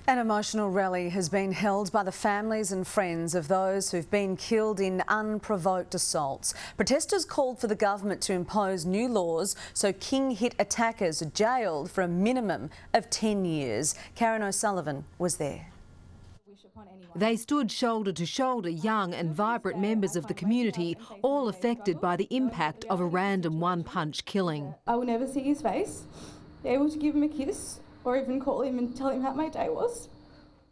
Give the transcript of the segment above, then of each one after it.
An emotional rally has been held by the families and friends of those who've been killed in unprovoked assaults. Protesters called for the government to impose new laws so King Hit attackers are jailed for a minimum of 10 years. Karen O'Sullivan was there. They stood shoulder to shoulder, young and vibrant members of the community, all affected by the impact of a random one-punch killing. I will never see his face, be able to give him a kiss or even call him and tell him how my day was.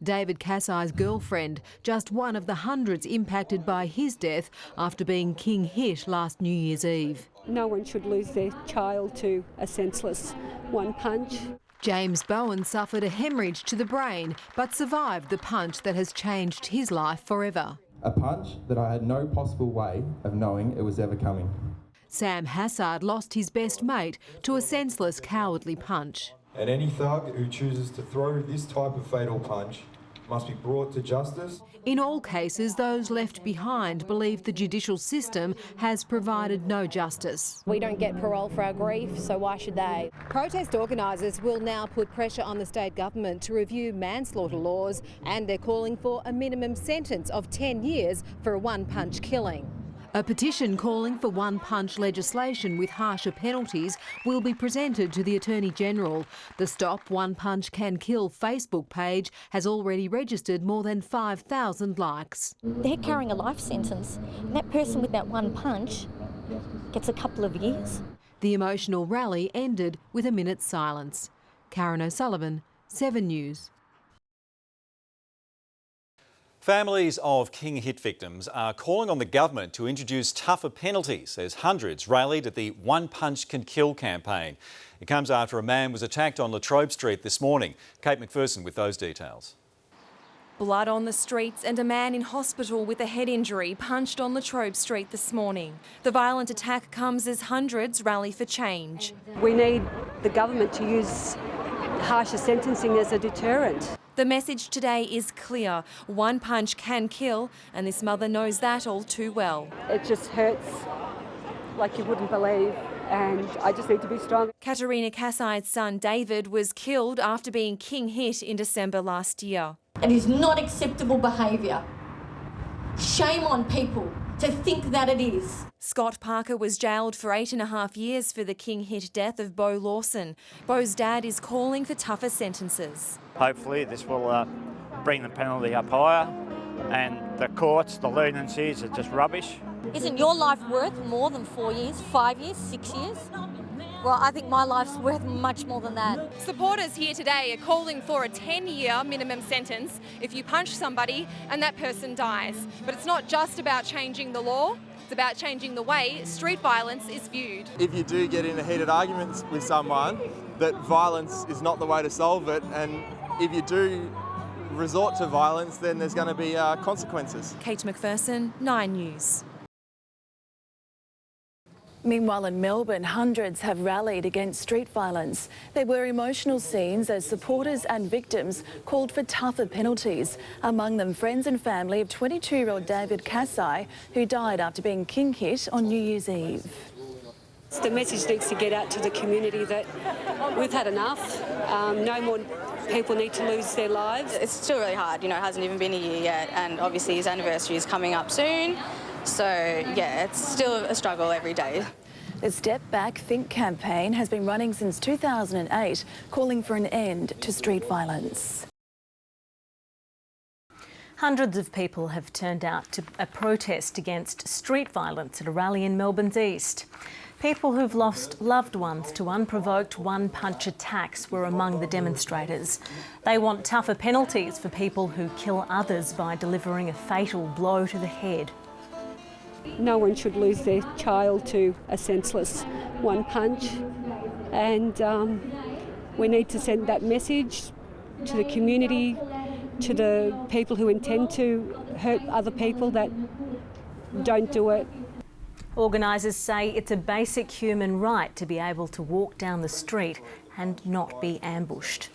David Cassai's girlfriend, just one of the hundreds impacted by his death after being King Hit last New Year's Eve. No one should lose their child to a senseless one punch. James Bowen suffered a hemorrhage to the brain but survived the punch that has changed his life forever. A punch that I had no possible way of knowing it was ever coming. Sam Hassard lost his best mate to a senseless, cowardly punch. And any thug who chooses to throw this type of fatal punch must be brought to justice. In all cases, those left behind believe the judicial system has provided no justice. We don't get parole for our grief, so why should they? Protest organisers will now put pressure on the state government to review manslaughter laws, and they're calling for a minimum sentence of 10 years for a one-punch killing. A petition calling for one-punch legislation with harsher penalties will be presented to the Attorney-General. The Stop One Punch Can Kill Facebook page has already registered more than 5,000 likes. They're carrying a life sentence, and that person with that one punch gets a couple of years. The emotional rally ended with a minute's silence. Karen O'Sullivan, 7 News. Families of King Hit victims are calling on the government to introduce tougher penalties as hundreds rallied at the One Punch Can Kill campaign. It comes after a man was attacked on Latrobe Street this morning. Kate McPherson with those details. Blood on the streets and a man in hospital with a head injury punched on Latrobe Street this morning. The violent attack comes as hundreds rally for change. We need the government to use harsher sentencing as a deterrent. The message today is clear. One punch can kill, and this mother knows that all too well. It just hurts like you wouldn't believe, and I just need to be strong. Katerina Cassai's son David was killed after being King Hit in December last year. It is not acceptable behaviour. Shame on people to think that it is. Scott Parker was jailed for 8.5 years for the King Hit death of Bo Lawson. Bo's dad is calling for tougher sentences. Hopefully this will bring the penalty up higher, and the courts, the leniencies are just rubbish. Isn't your life worth more than 4 years, 5 years, 6 years? Well, I think my life's worth much more than that. Supporters here today are calling for a 10-year minimum sentence if you punch somebody and that person dies. But it's not just about changing the law, it's about changing the way street violence is viewed. If you do get into heated arguments with someone, that violence is not the way to solve it, and if you do resort to violence, then there's going to be consequences. Kate McPherson, 9 News. Meanwhile, in Melbourne, hundreds have rallied against street violence. There were emotional scenes as supporters and victims called for tougher penalties, among them friends and family of 22-year-old David Cassai, who died after being King Hit on New Year's Eve. The message needs to get out to the community that we've had enough. No more people need to lose their lives. It's still really hard, you know, it hasn't even been a year yet, and obviously his anniversary is coming up soon. So, yeah, it's still a struggle every day. The Step Back Think campaign has been running since 2008, calling for an end to street violence. Hundreds of people have turned out to a protest against street violence at a rally in Melbourne's east. People who've lost loved ones to unprovoked one-punch attacks were among the demonstrators. They want tougher penalties for people who kill others by delivering a fatal blow to the head. No one should lose their child to a senseless one punch, and we need to send that message to the community, to the people who intend to hurt other people, that don't do it. Organisers say it's a basic human right to be able to walk down the street and not be ambushed.